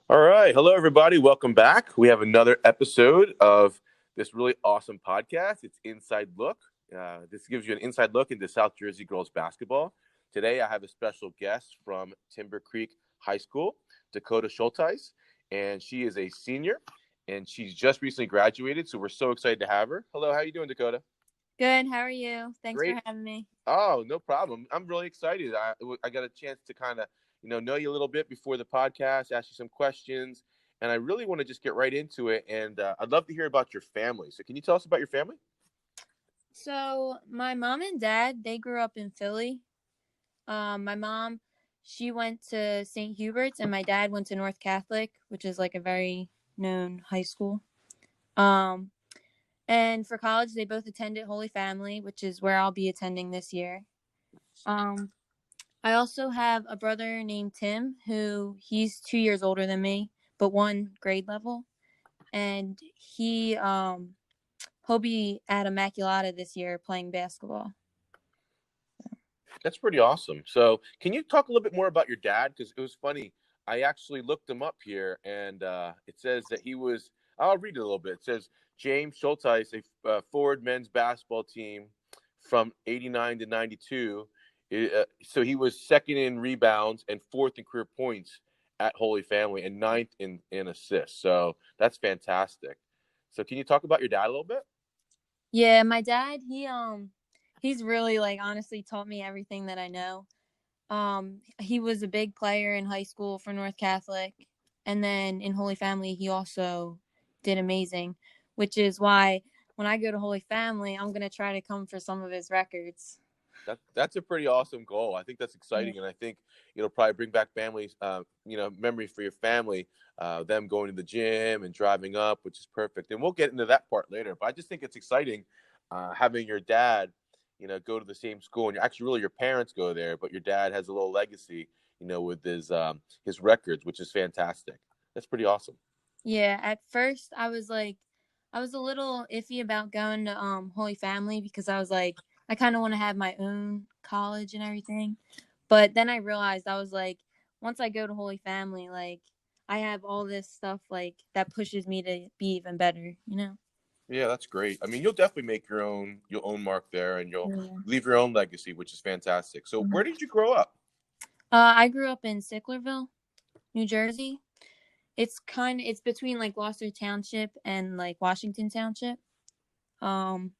All right. Hello, everybody. Welcome back. We have another episode of this really awesome podcast. It's Inside Look. This gives you an inside look into South Jersey girls basketball. Today, I have a special guest from Timber Creek High School, Dakota Schultice, and she is a senior, and she's just recently graduated. So we're so excited to have her. Hello. How are you doing, Dakota? Good. How are you? Thanks Great. for having me. Oh, no problem. I'm really excited. I got a chance to kind of, know you a little bit before the podcast, ask you some questions, and I really want to just get right into it. And I'd love to hear about your family. So, can you tell us about your family? So, my mom and dad, they grew up in Philly. My mom, she went to St. Hubert's, and my dad went to North Catholic, which is like a very known high school. Um, and for college, they both attended Holy Family, which is where I'll be attending this year. Um, I also have a brother named Tim, who he's 2 years older than me, but one grade level, and he'll be at Immaculata this year playing basketball. That's pretty awesome. So, can you talk a little bit more about your dad? Because it was funny. I actually looked him up here, and it says that he was. I'll read it a little bit. It says James Schultice, a forward men's basketball team from '89 to '92. So he was second in rebounds and fourth in career points at Holy Family and ninth in assists. So that's fantastic. So can you talk about your dad a little bit? Yeah, my dad, he's really like honestly taught me everything that I know. He was a big player in high school for North Catholic, and then in Holy Family he also did amazing, which is why when I go to Holy Family, I'm going to try to come for some of his records. That's a pretty awesome goal. I think that's Yeah. exciting, and I think it'll probably bring back families, memories for your family, them going to the gym and driving up, which is perfect. And we'll get into that part later. But I just think it's exciting having your dad, go to the same school, and actually, really, your parents go there, but your dad has a little legacy, with his records, which is fantastic. That's pretty awesome. Yeah, at first I was a little iffy about going to Holy Family because I was like I kind of want to have my own college and everything. But then I realized I was like once I go to Holy Family like I have all this stuff like that pushes me to be even better. Yeah, that's great. I mean, you'll definitely make your own mark there, and you'll Yeah. leave your own legacy, which is fantastic. So, Mhm. where did you grow up? I grew up in Sicklerville, New Jersey. It's between like Gloucester Township and like Washington Township. Um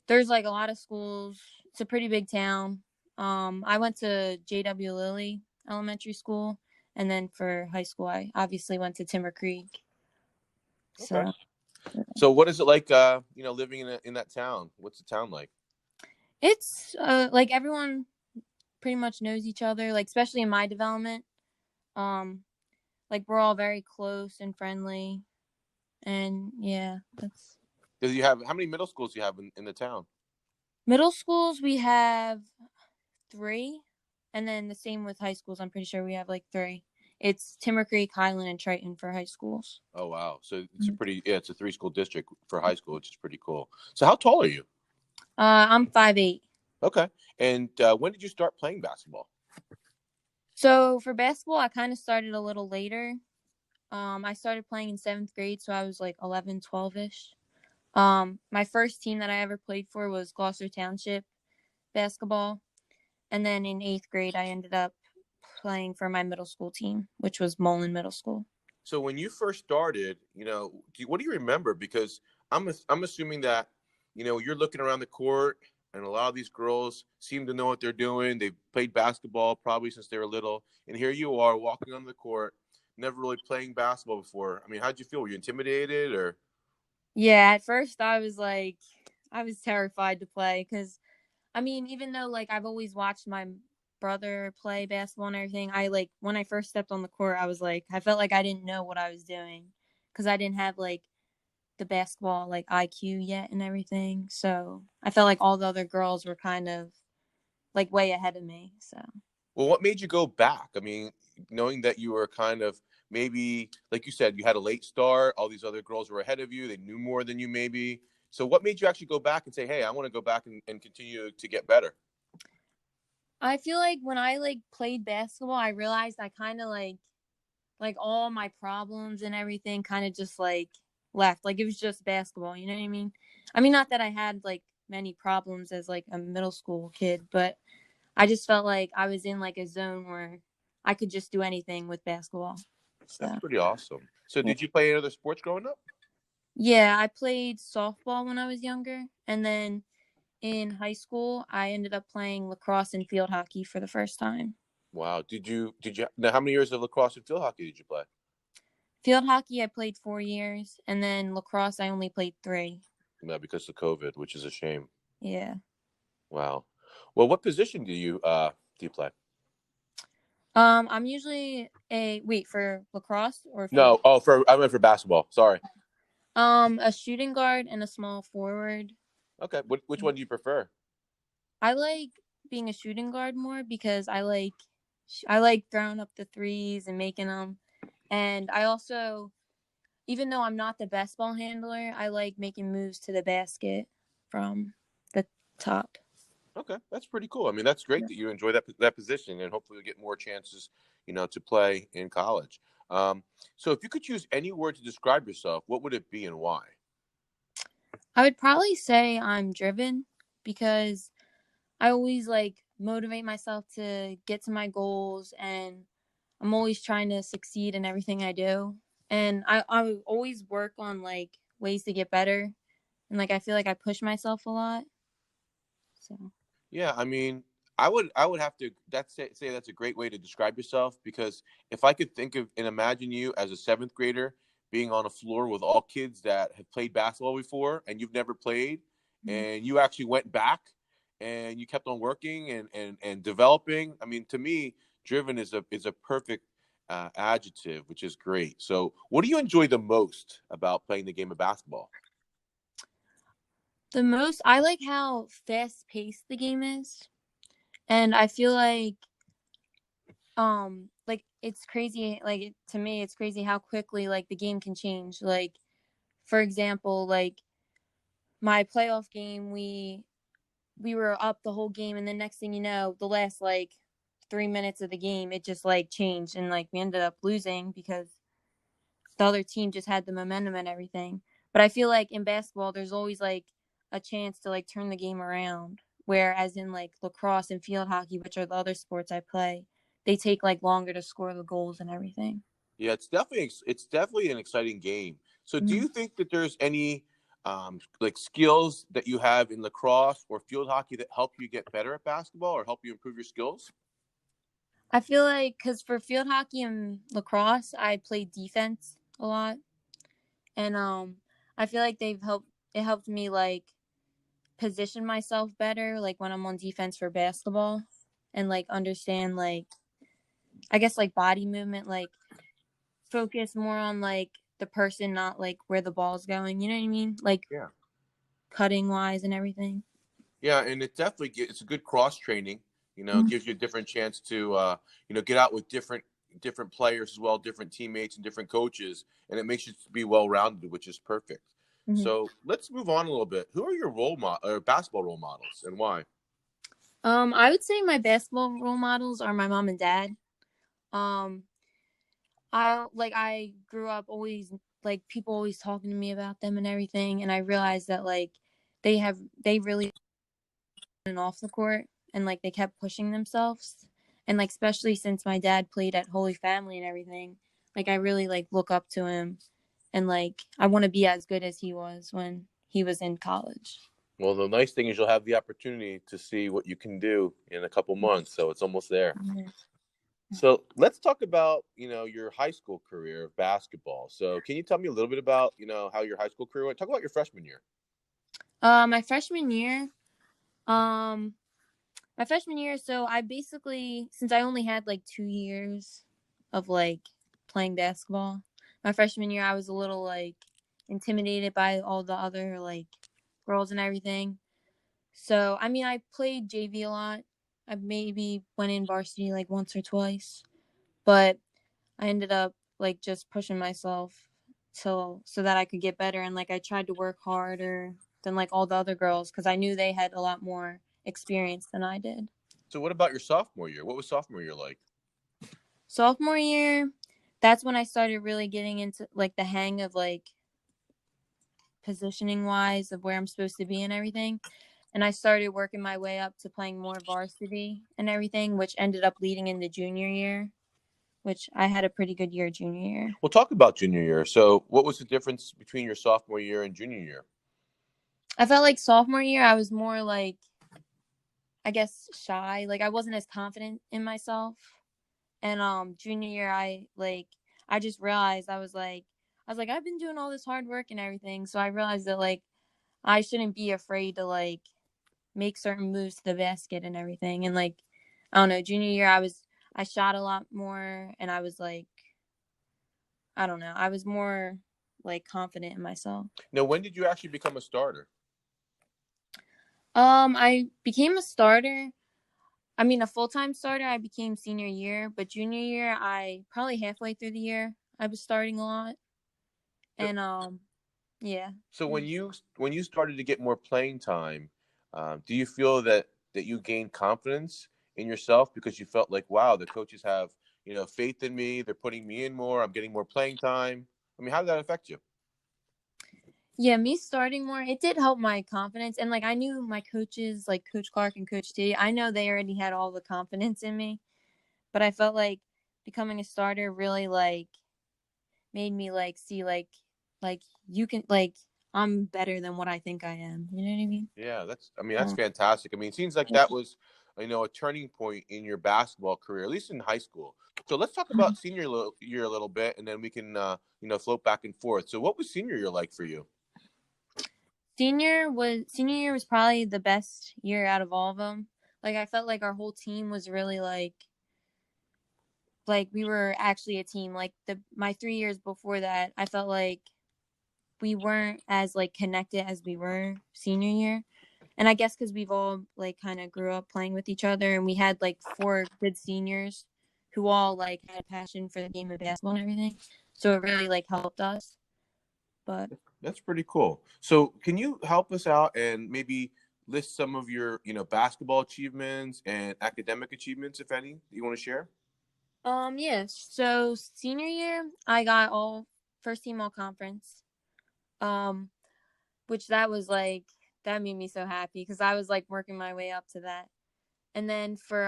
there's like a lot of schools. It's a pretty big town. I went to JW Lilly Elementary School, and then for high school, I obviously went to Timber Creek. Okay. So So what is it like, living in that town? What's the town like? it's like everyone pretty much knows each other. Like especially in my development, um, like we're all very close and friendly, and yeah, that's Do you have how many middle schools do you have in the town? middle schools. We have three, and then the same with high schools. I'm pretty sure we have like three. It's Timber Creek, Highland, and Triton for high schools. Oh wow. So it's a three school district for high school, which is pretty cool. So how tall are you? I'm 5'8". Okay. And when did you start playing basketball? So for basketball, I kind of started a little later. I started playing in seventh grade, so I was like 11, 12 ish. My first team that I ever played for was Gloucester Township basketball, and then in eighth grade, I ended up playing for my middle school team, which was Mullen Middle School. So when you first started, what do you remember? Because I'm assuming that, you're looking around the court, and a lot of these girls seem to know what they're doing. They've played basketball probably since they were little, and here you are walking on the court, never really playing basketball before. I mean, how'd you feel? Were you intimidated or? Yeah, at first I was terrified to play because I mean, even though like I've always watched my brother play basketball and everything, I like when I first stepped on the court, I was like I felt like I didn't know what I was doing because I didn't have like the basketball like IQ yet and everything. So I felt like all the other girls were kind of like way ahead of me. So Well, what made you go back? I mean, knowing that you were kind of maybe, like you said, you had a late start, all these other girls were ahead of you, they knew more than you maybe. So, what made you actually go back and say, hey, I want to go back and continue to get better? I feel like when I like played basketball, I realized I kind of like like all my problems and everything kind of just like left. Like it was just basketball, you know what I mean? I mean, not that I had like many problems as like a middle school kid, but I just felt like I was in like a zone where I could just do anything with basketball. That's So pretty awesome. So yeah. did you play any other sports growing up? Yeah, I played softball when I was younger, and then in high school, I ended up playing lacrosse and field hockey for the first time. Wow. Did you now how many years of lacrosse and field hockey did you play? Field hockey, I played 4 years, and then lacrosse, I only played 3. No, because of COVID, which is a shame. Yeah. Wow. Well, what position do you play? I'm usually for lacrosse or field. No, I meant for basketball. Sorry. A shooting guard and a small forward. Okay. Which one do you prefer? I like being a shooting guard more because I like throwing up the threes and making them, and I also, even though I'm not the best ball handler, I like making moves to the basket from the top. Okay, that's pretty cool. I mean, that's great that you enjoy that position, and hopefully you'll get more chances, to play in college. So if you could choose any word to describe yourself, what would it be and why? I would probably say I'm driven because I always like motivate myself to get to my goals, and I'm always trying to succeed in everything I do. And I always work on like ways to get better, and like I feel like I push myself a lot. So Yeah, I mean, I would have to say that's a great way to describe yourself because if I could think of and imagine you as a seventh grader being on a floor with all kids that have played basketball before and you've never played, and you actually went back and you kept on working and developing. I mean, to me, driven is a perfect adjective, which is great. So, what do you enjoy the most about playing the game of basketball? the most I like how fast paced the game is, and I feel like it's crazy. Like to me, it's crazy how quickly like the game can change. Like for example, like my playoff game, we were up the whole game, and the next thing you know, the last like 3 minutes of the game, it just like changed, and like we ended up losing because the other team just had the momentum and everything. But I feel like in basketball, there's always like a chance to like turn the game around. Whereas in like lacrosse and field hockey, which are the other sports I play, they take like longer to score the goals and everything. Yeah, it's definitely an exciting game. So, do Mm-hmm. you think that there's any like skills that you have in lacrosse or field hockey that help you get better at basketball or help you improve your skills? I feel like because for field hockey and lacrosse, I played defense a lot, and I feel like they've helped. It helped me like position myself better, like when I'm on defense for basketball, and like understand like I guess like body movement, like focus more on like the person, not like where the ball's going. You know what I mean? Like Yeah. cutting wise and everything. Yeah, and it's a good cross training. Mm-hmm. Gives you a different chance to get out with different players as well, different teammates and different coaches, and it makes you to be well rounded, which is perfect. Mm-hmm. So let's move on a little bit. Who are your role model or basketball role models, and why? I would say my basketball role models are my mom and dad. Um, I grew up always like people always talking to me about them and everything, and I realized that like they really and off the court, and like they kept pushing themselves, and like especially since my dad played at Holy Family and everything, like I really like look up to him, and like I want to be as good as he was when he was in college. Well, the nice thing is you'll have the opportunity to see what you can do in a couple months, so it's almost there. Mm-hmm. So let's talk about, your high school career of basketball. So can you tell me a little bit about, how your high school career went? Talk about your freshman year. My freshman year, um, so I basically, since I only had like 2 years of like playing basketball, my freshman year I was a little like intimidated by all the other like girls and everything. So I mean, I played JV a lot. I maybe went in varsity like once or twice, but I ended up like just pushing myself so that I could get better, and like I tried to work harder than like all the other girls because I knew they had a lot more experience than I did. So what about your sophomore year? What was sophomore year like? Sophomore year, that's when I started really getting into like the hang of like positioning wise of where I'm supposed to be and everything. And I started working my way up to playing more varsity and everything, which ended up leading into junior year, which I had a pretty good year junior year. We'll talk about junior year. So, what was the difference between your sophomore year and junior year? I felt like sophomore year I was more like, I guess, shy. Like I wasn't as confident in myself. And junior year I just realized I was like I've been doing all this hard work and everything. So I realized that like I shouldn't be afraid to like make certain moves to the basket and everything. And like I don't know, junior year I shot a lot more and I was like I don't know, I was more like confident in myself. Now, when did you actually become a starter? I became a starter. I mean, a full-time starter I became senior year, but junior year I probably halfway through the year I was starting a lot. So, And yeah. so when you started to get more playing time, do you feel that you gained confidence in yourself because you felt like, wow, the coaches have faith in me. They're putting me in more. I'm getting more playing time. I mean, how did that affect you? Yeah, me starting more, it did help my confidence. And like I knew my coaches, like Coach Clark and Coach T, I know they already had all the confidence in me, but I felt like becoming a starter really like made me like see like you can like I'm better than what I think I am. You know what I mean? Yeah, that's Uh, fantastic. I mean, it seems like that was, a turning point in your basketball career, at least in high school. So let's talk about year a little bit, and then we can, float back and forth. So what was senior year like for you? Senior year was probably the best year out of all of them. Like I felt like our whole team was really like we were actually a team. Like my 3 years before that, I felt like we weren't as like connected as we were senior year. And I guess because we've all like kind of grew up playing with each other, and we had like four good seniors who all like had a passion for the game of basketball and everything. So it really like helped us. But That's pretty cool. So can you help us out and maybe list some of your, basketball achievements and academic achievements, if any, you want to share? yeah. So senior year, I got all first team all conference. Um, which that was like that made me so happy because I was like working my way up to that. And then for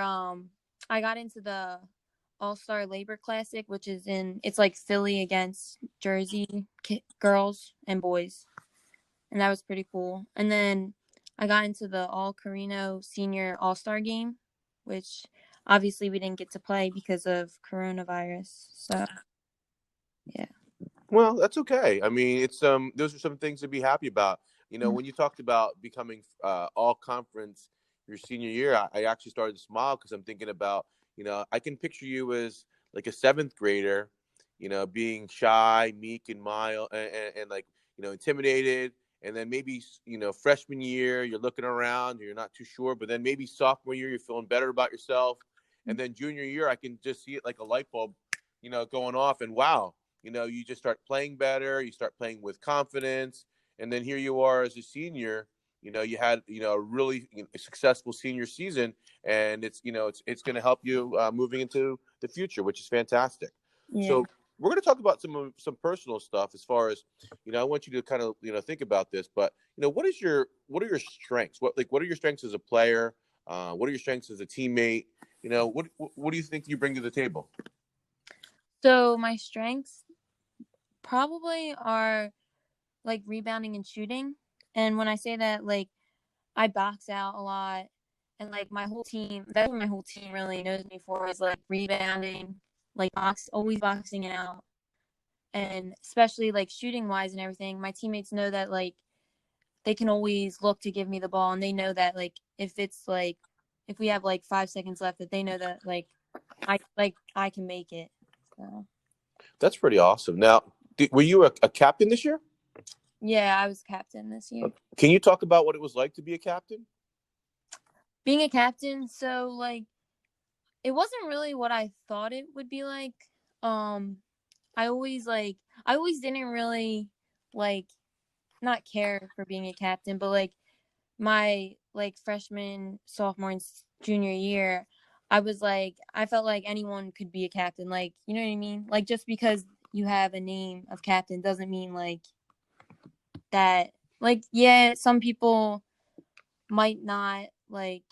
I got into the All-Star Labor Classic, which is it's like Philly against Jersey girls and boys. And that was pretty cool. And then I got into the All Carino Senior All-Star game, which obviously we didn't get to play because of coronavirus. So, yeah. Well, that's okay. I mean, it's those are some things to be happy about. When you talked about becoming all conference your senior year, I actually started to smile because I'm thinking about, I can picture you as like a seventh grader, being shy, meek, and mild, and like, intimidated. And then maybe, freshman year, you're looking around, you're not too sure. But then maybe sophomore year, you're feeling better about yourself. And then junior year, I can just see it like a light bulb, going off. And wow, you just start playing better, you start playing with confidence, and then here you are as a senior. You had a really successful senior season, and it's going to help you moving into the future, which is fantastic. Yeah. So we're going to talk about some personal stuff as far as I want you to kind of think about this, but what are your strengths? What are your strengths as a player? What are your strengths as a teammate? What do you think you bring to the table? So my strengths probably are like rebounding and shooting. And when I say that, like I box out a lot, and like my whole team, that's what my whole team really knows me for is like rebounding, like always boxing out, and especially like shooting wise and everything. My teammates know that like they can always look to give me the ball, and they know that if we have like 5 seconds left, that they know that I can make it. So That's pretty awesome. Now, were you a captain this year? yeah, I was captain this year. Can you talk about what it was like to be a captain? Being a captain, so like it wasn't really what I thought it would be like. Um, I always didn't really like not care for being a captain, but like my like freshman, sophomore, and junior year, I felt like anyone could be a captain. Like, you know what I mean? Like, just because you have a name of captain doesn't mean like that. Like, yeah, some people might not like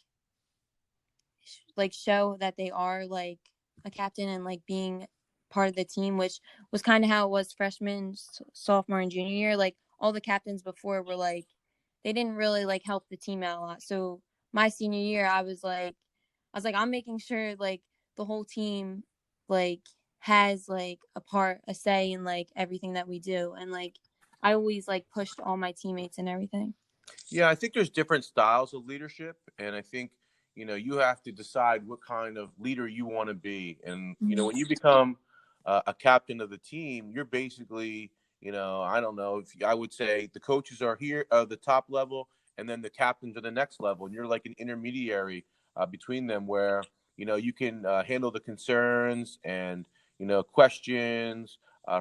show that they are like a captain and like being part of the team, which was kind of how it was freshman, sophomore, and junior year. Like all the captains before were like they didn't really like help the team out a lot. So my senior year, I was like I'm making sure like the whole team like has like a say in like everything that we do, and like I always like pushed all my teammates and everything. Yeah, I think there's different styles of leadership, and I think you have to decide what kind of leader you want to be. And when you become a captain of the team, you're basically, I don't know if I would say the coaches are here, the top level, and then the captains are the next level, and you're like an intermediary between them, where you can handle the concerns and questions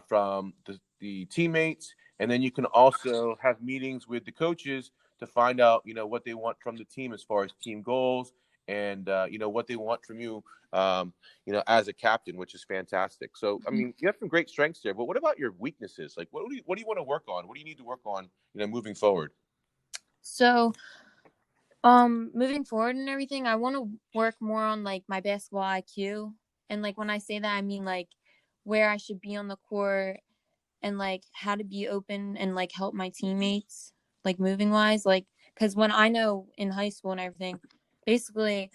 from the teammates, and then you can also have meetings with the coaches to find out, what they want from the team as far as team goals and, what they want from you, as a captain, which is fantastic. So, I mean, you have some great strengths there, but what about your weaknesses? Like, what do you want to work on? What do you need to work on, moving forward? So moving forward and everything, I want to work more on like my basketball IQ. And like when I say that, I mean like where I should be on the court and like how to be open and like help my teammates like moving wise. Like because when I know in high school and everything, basically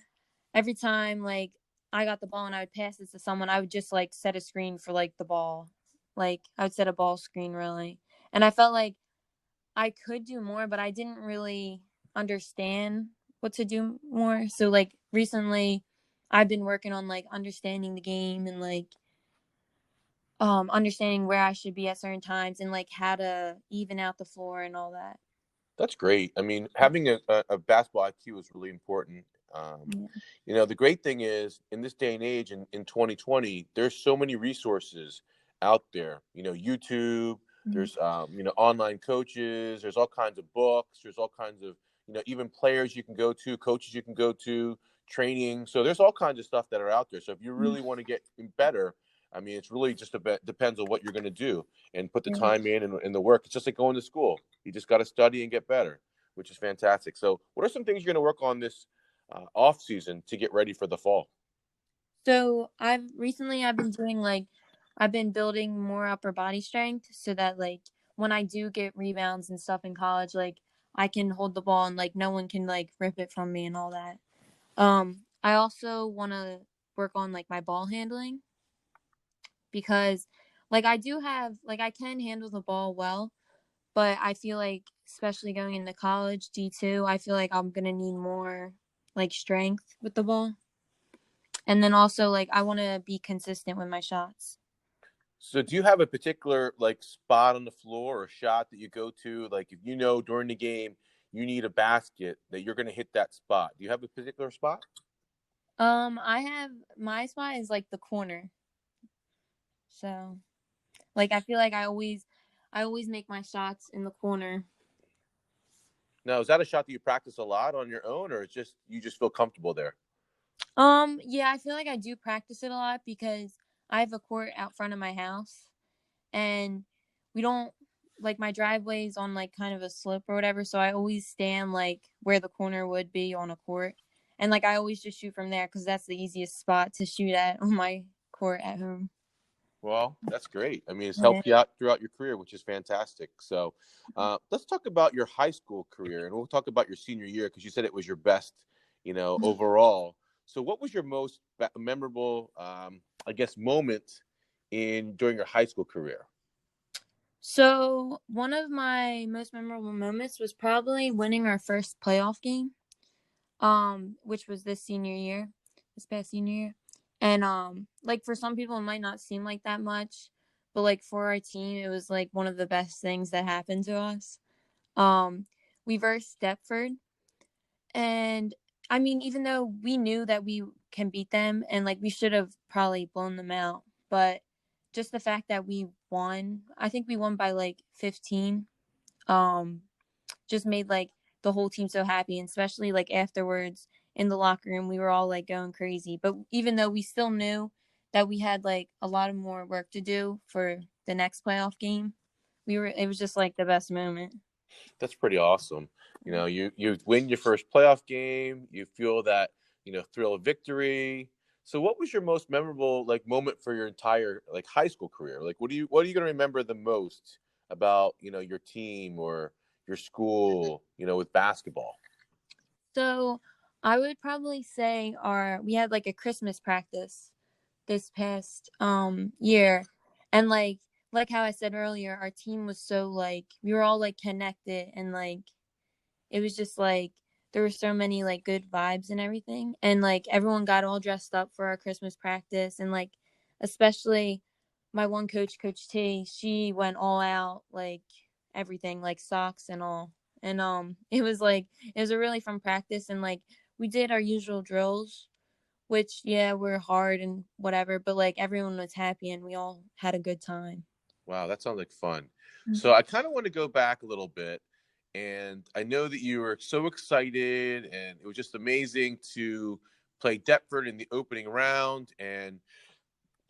every time like I got the ball and I would pass it to someone, I would just like set a screen for like the ball. Like I would set a ball screen really. And I felt like I could do more, but I didn't really understand what to do more. So like recently I've been working on like understanding the game and like understanding where I should be at certain times and like how to even out the floor and all that. That's great. I mean, having a basketball IQ is really important. Yeah. The great thing is in this day and age, in 2020, there's so many resources out there. YouTube, Mm-hmm. there's, online coaches, there's all kinds of books, there's all kinds of, even players you can go to, coaches you can go to, training. So there's all kinds of stuff that are out there. So if you really want to get better, I mean, it's really just depends on what you're going to do and put the Yeah. time in and the work. It's just like going to school. You just got to study and get better, which is fantastic. So what are some things you're going to work on this off season to get ready for the fall? So I've been doing like I've been building more upper body strength so that like when I do get rebounds and stuff in college, like I can hold the ball and like no one can like rip it from me and all that. I also want to work on like my ball handling because like I do have like I can handle the ball well, but I feel like especially going into college D2, I feel like I'm going to need more like strength with the ball. And then also like I want to be consistent with my shots. So do you have a particular like spot on the floor or shot that you go to? Like if during the game you need a basket that you're going to hit that spot. Do you have a particular spot? I have my spot is like the corner. So, like I feel like I always make my shots in the corner. Now, is that a shot that you practice a lot on your own, or it's just you just feel comfortable there? Yeah, I feel like I do practice it a lot because I have a court out front of my house and we don't like my driveway's on like kind of a slope or whatever, so I always stand like where the corner would be on a court. And like I always just shoot from there cuz that's the easiest spot to shoot at on my court at home. Well, that's great. I mean, it's Yeah. helped you out throughout your career, which is fantastic. So, let's talk about your high school career, and we'll talk about your senior year because you said it was your best, overall. So, what was your most memorable, I guess, moment in during your high school career? So, one of my most memorable moments was probably winning our first playoff game, which was this past senior year. And like for some people it might not seem like that much, but like for our team it was like one of the best things that happened to us. Um, we versed Deptford, and I mean, even though we knew that we can beat them and like we should have probably blown them out, but just the fact that we won, I think we won by like 15, um, just made like the whole team so happy. And especially like afterwards, in the locker room, we were all like going crazy. But even though we still knew that we had like a lot of more work to do for the next playoff game, it was just like the best moment. That's pretty awesome. You win your first playoff game. You feel that thrill of victory. So, what was your most memorable like moment for your entire like high school career? Like, what are you going to remember the most about your team or your school? With basketball. So I would probably say we had like a Christmas practice this past year, and like how I said earlier, our team was so like we were all like connected, and like it was just like there were so many like good vibes and everything, and like everyone got all dressed up for our Christmas practice, and like especially my one coach, Coach T, she went all out, like everything, like socks and all. And it was a really fun practice, and like we did our usual drills, which yeah were hard and whatever, but like everyone was happy and we all had a good time. Wow, that sounds like fun. Mm-hmm. So I kind of want to go back a little bit. And I know that you were so excited, and it was just amazing to play Deptford in the opening round and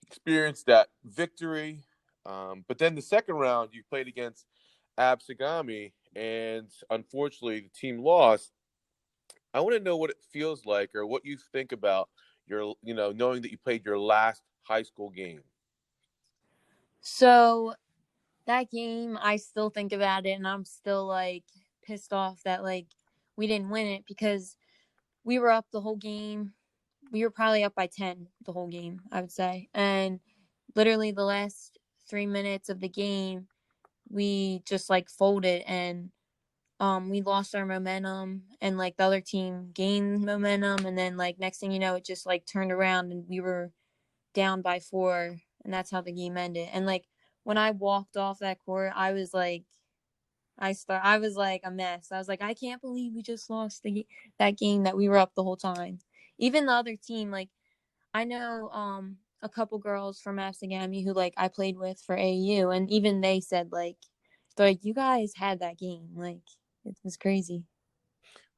experience that victory. But then the second round, you played against Absegami, and unfortunately, the team lost. I want to know what it feels like, or what you think about knowing that you played your last high school game. So that game, I still think about it, and I'm still like pissed off that like we didn't win it because we were up the whole game. We were probably up by 10 the whole game, I would say. And literally the last 3 minutes of the game, we just like folded, and we lost our momentum, and like the other team gained momentum, and then like next thing you know, it just like turned around and we were down by 4, and that's how the game ended. And like when I walked off that court, I was like I was like a mess. I was like, I can't believe we just lost that game that we were up the whole time. Even the other team, like I know a couple girls from Absegami who like I played with for AU, and even they said like they're like, you guys had that game. Like it was crazy.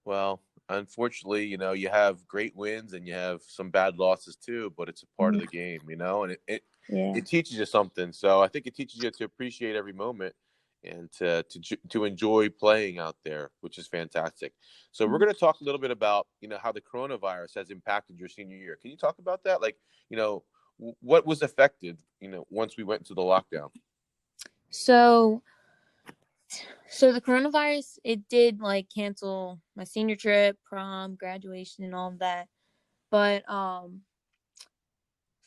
Well, unfortunately, you have great wins and you have some bad losses too, but it's a part of the game, and Yeah. it teaches you something. So I think it teaches you to appreciate every moment and to enjoy playing out there, which is fantastic. So we're going to talk a little bit about, how the coronavirus has impacted your senior year. Can you talk about that? Like, what was affected, once we went into the lockdown? So the coronavirus, it did like cancel my senior trip, prom, graduation, and all of that. But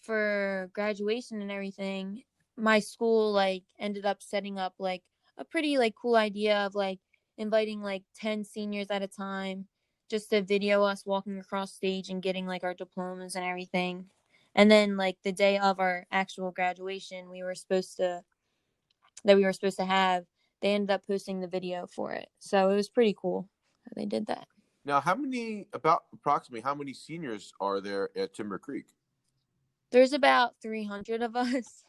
for graduation and everything, my school like ended up setting up like a pretty like cool idea of like inviting like 10 seniors at a time just to video us walking across stage and getting like our diplomas and everything. And then like the day of our actual graduation, we were supposed to have, they ended up posting the video for it. So it was pretty cool how they did that. Now, approximately how many seniors are there at Timber Creek? There's about 300 of us.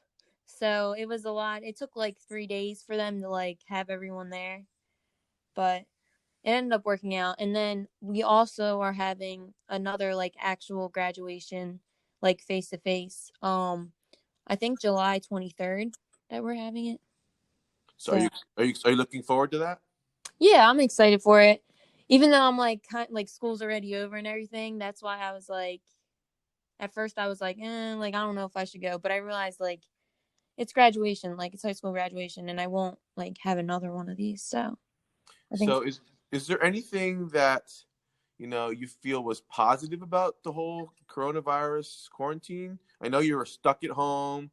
So it was a lot. It took like 3 days for them to like have everyone there, but it ended up working out. And then we also are having another like actual graduation, like face to face. I think July 23rd that we're having it. So are you looking forward to that? Yeah, I'm excited for it. Even though I'm like like school's already over and everything, that's why I was like, at first I was like, like I don't know if I should go, but I realized like it's graduation, like it's high school graduation, and I won't like have another one of these. So I think. So is there anything that you feel was positive about the whole coronavirus quarantine? I know you were stuck at home.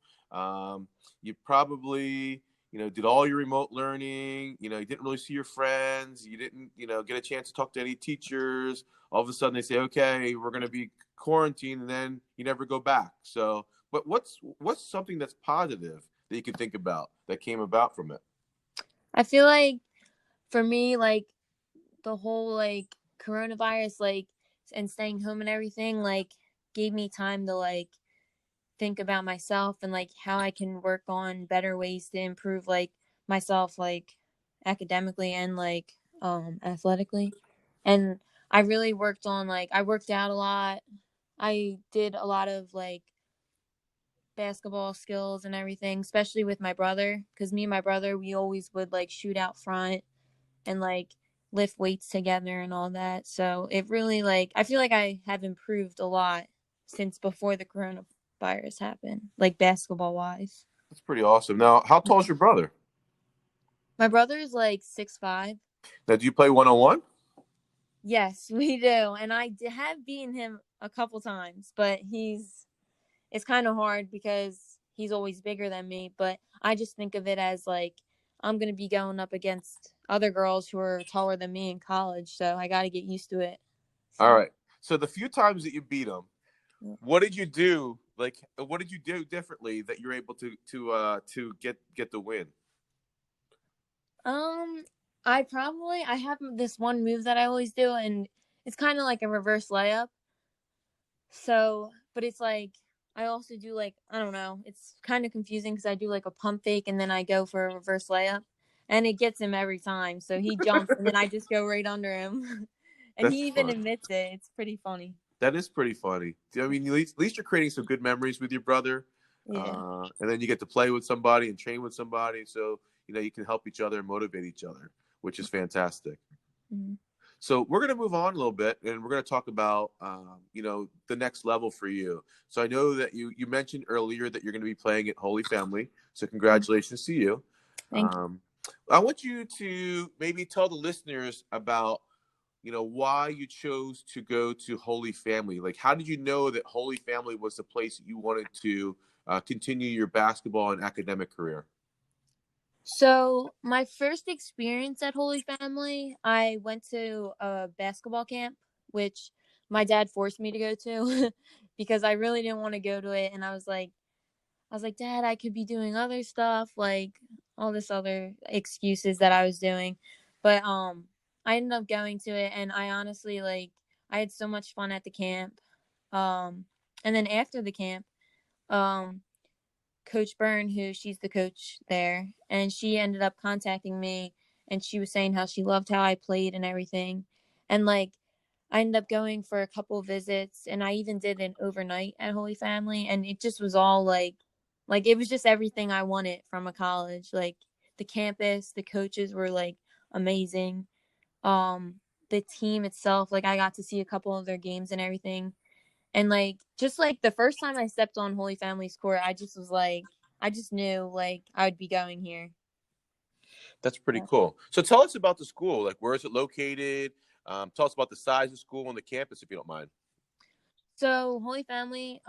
You probably did all your remote learning. You didn't really see your friends. You didn't get a chance to talk to any teachers. All of a sudden they say, okay, we're going to be quarantined, and then you never go back. So, but what's something that's positive that you can think about that came about from it? I feel like for me, like the whole like coronavirus, like and staying home and everything, like gave me time to like think about myself and like how I can work on better ways to improve like myself, like academically and like athletically. And I really worked on, like, I worked out a lot. I did a lot of, like, basketball skills and everything, especially with my brother, because me and my brother, we always would, like, shoot out front and, like, lift weights together and all that. So it really, like, I feel like I have improved a lot since before the coronavirus happened, like, basketball wise. That's pretty awesome. Now, how tall is your brother? My brother is like 6'5". Now, do you play 1-on-1? Yes, we do. And have beaten him a couple times, but it's kind of hard because he's always bigger than me. But I just think of it as like I'm going to be going up against other girls who are taller than me in college. So I got to get used to it. All So, right. So the few times that you beat him, yeah. what did you do? Like, what did you do differently that you're able to get the win? Um, I have this one move that I always do, and it's kind of like a reverse layup. So, but it's like I also do like I don't know. It's kind of confusing because I do like a pump fake and then I go for a reverse layup, and it gets him every time. So he jumps and then I just go right under him, and That's he even fun. admits it. It's pretty funny. That is pretty funny. I mean, at least you're creating some good memories with your brother, Yeah. and then you get to play with somebody and train with somebody, so you can help each other and motivate each other, which is fantastic. Mm-hmm. So we're going to move on a little bit, and we're going to talk about, the next level for you. So I know that you mentioned earlier that you're going to be playing at Holy Family. So congratulations to you. Thank you. I want you to maybe tell the listeners about, why you chose to go to Holy Family. Like, how did you know that Holy Family was the place that you wanted to continue your basketball and academic career? So my first experience at Holy Family, I went to a basketball camp, which my dad forced me to go to because I really didn't want to go to it, and I was like, Dad, I could be doing other stuff, like all this other excuses that I was doing. But I ended up going to it, and I honestly I had so much fun at the camp. And then after the camp, um Coach Byrne, she's the coach there, and she ended up contacting me, and she was saying how she loved how I played and everything. And like I ended up going for a couple of visits, and I even did an overnight at Holy Family, and it just was all like it was just everything I wanted from a college. Like the campus, the coaches were like amazing. The team itself, like I got to see a couple of their games and everything. And like just like the first time I stepped on Holy Family's court, I just was like I just knew like I would be going here. That's pretty cool. So tell us about the school. Like, where is it located? Tell us about the size of school and the campus, if you don't mind. So Holy Family,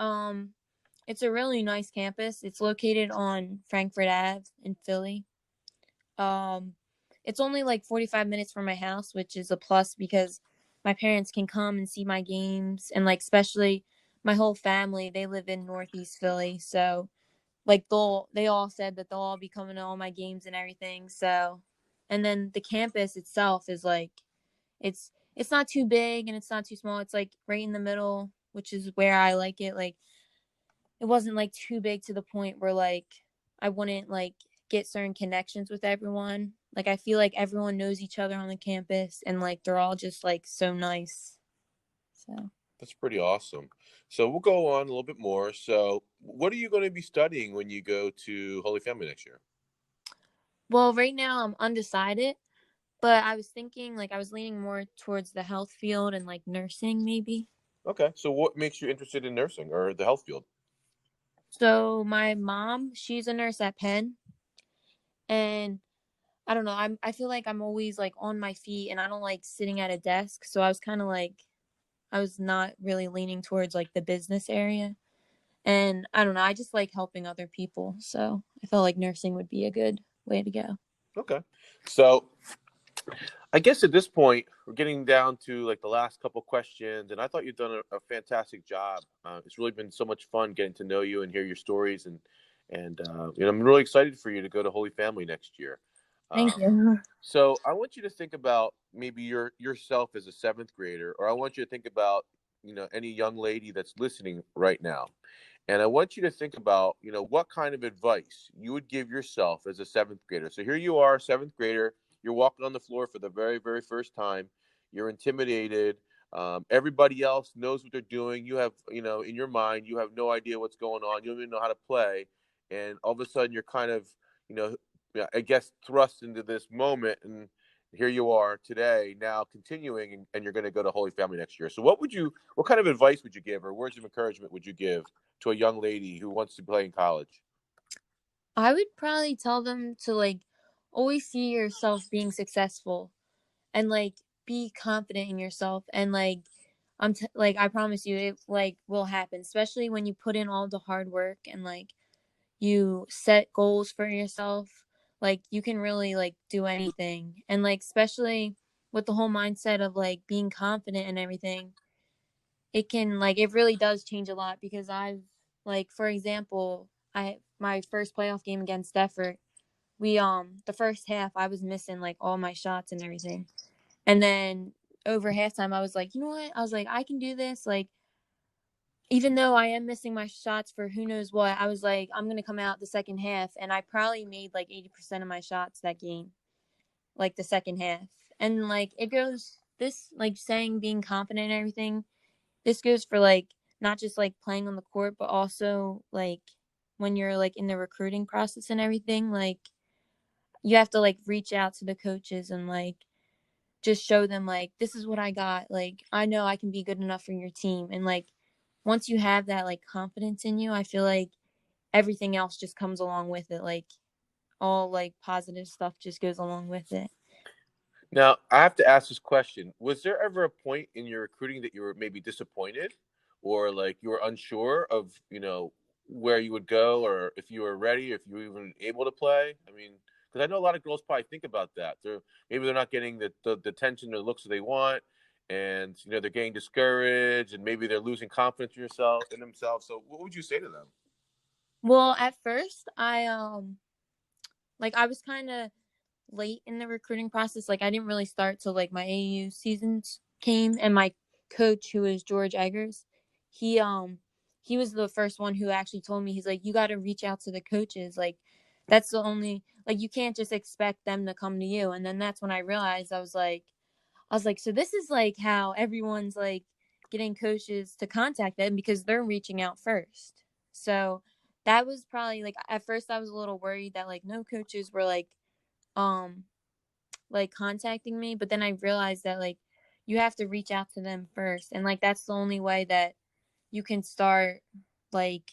it's a really nice campus. It's located on Frankfurt Ave in Philly. Um, it's only like 45 minutes from my house, which is a plus because my parents can come and see my games, and like especially my whole family, they live in Northeast Philly, so like they all said that they'll all be coming to all my games and everything. So, and then the campus itself is like it's not too big and it's not too small. It's like right in the middle, which is where I like it. Like it wasn't like too big to the point where like I wouldn't like get certain connections with everyone. Like I feel like everyone knows each other on the campus and like they're all just like so nice. So That's pretty awesome. So we'll go on a little bit more. So, what are you going to be studying when you go to Holy Family next year? well, right now I'm undecided, but I was thinking like I was leaning more towards the health field and like nursing maybe. Okay. So, what makes you interested in nursing or the health field? So my mom, she's a nurse at Penn, and I don't know, I feel like I'm always like on my feet and I don't like sitting at a desk. So I was kind of like I was not really leaning towards like the business area. And I don't know, I just like helping other people. So I felt like nursing would be a good way to go. Okay. So, I guess at this point, we're getting down to like the last couple questions, and I thought you've done a fantastic job. It's really been so much fun getting to know you and hear your stories, and I'm really excited for you to go to Holy Family next year. Thank Um, you. so I want you to think about maybe yourself as a seventh grader, or I want you to think about any young lady that's listening right now, and I want you to think about what kind of advice you would give yourself as a seventh grader. So here you are, seventh grader. You're walking on the floor for the very, very first time. You're intimidated. Everybody else knows what they're doing. You have, in your mind, you have no idea what's going on. You don't even know how to play, and all of a sudden you're kind of, you know, I guess thrust into this moment, and here you are today, now continuing, and you're going to go to Holy Family next year. So, what kind of advice would you give, or words of encouragement would you give to a young lady who wants to play in college? I would probably tell them to like always see yourself being successful and like be confident in yourself and like like I promise you it like will happen, especially when you put in all the hard work and like you set goals for yourself. Like you can really like do anything. And like especially with the whole mindset of like being confident and everything, it can like it really does change a lot because I've like for example, I my first playoff game against Deffert, we the first half I was missing like all my shots and everything. And then over halftime I was like, you know what? I was like, I can do this. Like even though I am missing my shots for who knows what, I was like, I'm gonna come out the second half and I probably made like 80% of my shots that game, like the second half. And like it goes this like saying being confident and everything, this goes for like not just like playing on the court, but also like when you're like in the recruiting process and everything, like you have to like reach out to the coaches and like just show them like this is what I got. Like I know I can be good enough for your team. And like once you have that like confidence in you, I feel like everything else just comes along with it. Like all like positive stuff just goes along with it. Now, I have to ask this question. Was there ever a point in your recruiting that you were maybe disappointed, or like you were unsure of, where you would go, or if you were ready, if you were even able to play? I mean, because I know a lot of girls probably think about that. They're not getting the attention or looks that they want, and they're getting discouraged, and maybe they're losing confidence in themselves. So, what would you say to them? Well, at first I was kind of late in the recruiting process. Like I didn't really start till like my AU seasons came, and my coach, who is George Eggers, he he was the first one who actually told me, he's like, you got to reach out to the coaches. Like that's the only, like you can't just expect them to come to you. And then that's when I realized I was like, so this is like how everyone's like getting coaches to contact them because they're reaching out first. So that was probably like at first I was a little worried that like no coaches were um like contacting me, but then I realized that like you have to reach out to them first, and like that's the only way that you can start like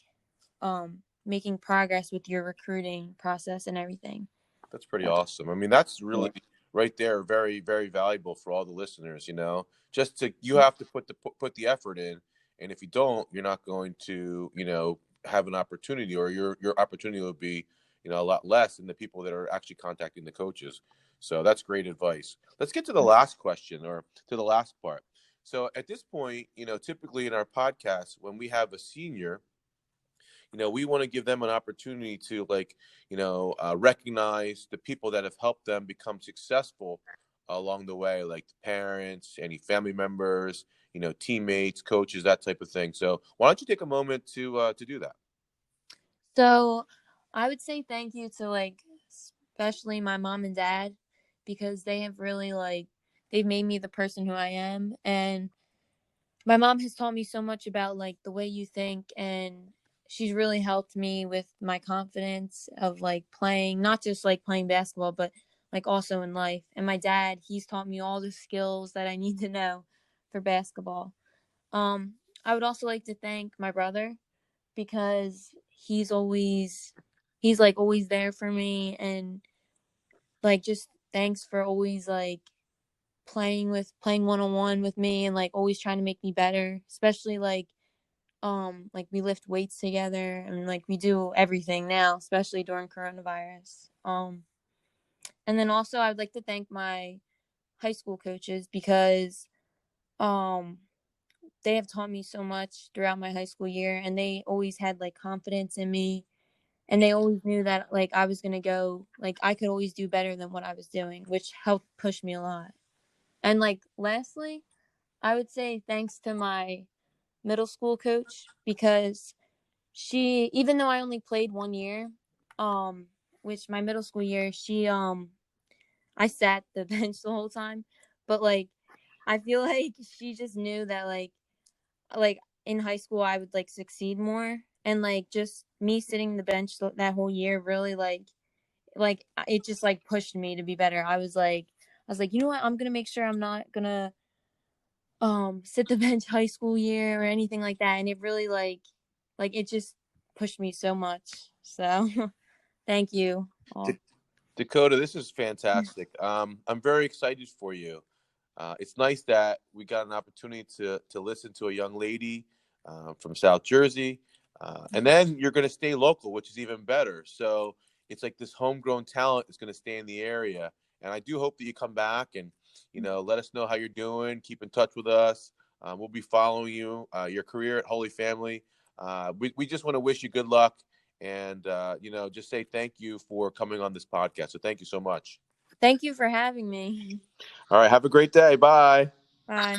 making progress with your recruiting process and everything. That's pretty awesome. I mean, that's really right there, very, very valuable for all the listeners. You have to put the effort in, and if you don't, you're not going to, have an opportunity, or your opportunity will be, a lot less than the people that are actually contacting the coaches. So that's great advice. Let's get to the last question, or to the last part. So at this point, typically in our podcast, when we have a senior, we want to give them an opportunity to recognize the people that have helped them become successful along the way, like the parents, any family members, teammates, coaches, that type of thing. So why don't you take a moment to do that? So I would say thank you to like especially my mom and dad because they have really like they've made me the person who I am. And my mom has taught me so much about like the way you think, and she's really helped me with my confidence of like playing, not just like playing basketball, but like also in life. And my dad, he's taught me all the skills that I need to know for basketball. um I would also like to thank my brother because he's like always there for me, and like just thanks for always like playing one-on-one with me and like always trying to make me better, especially like we lift weights together and like we do everything now, especially during coronavirus. And then also I'd like to thank my high school coaches because um they have taught me so much throughout my high school year, and they always had like confidence in me, and they always knew that like I was going to go, like I could always do better than what I was doing, which helped push me a lot. And like lastly, I would say thanks to my middle school coach because she, even though I only played 1 year, um which my middle school year, she I sat the bench the whole time, but like I feel like she just knew that like in high school I would like succeed more, and like just me sitting the bench that whole year really like it just like pushed me to be better. I was like, you know what? I'm gonna make sure I'm not gonna sit the bench high school year or anything like that. And it really like it just pushed me so much. So thank you all. Dakota, this is fantastic. I'm very excited for you. It's nice that we got an opportunity to listen to a young lady from South Jersey, and then you're going to stay local, which is even better. So it's like this homegrown talent is going to stay in the area, and I do hope that you come back and let us know how you're doing. Keep in touch with us. We'll be following you, your career at Holy Family. We just want to wish you good luck and just say thank you for coming on this podcast. So thank you so much. Thank you for having me. All right, have a great day. Bye. Bye.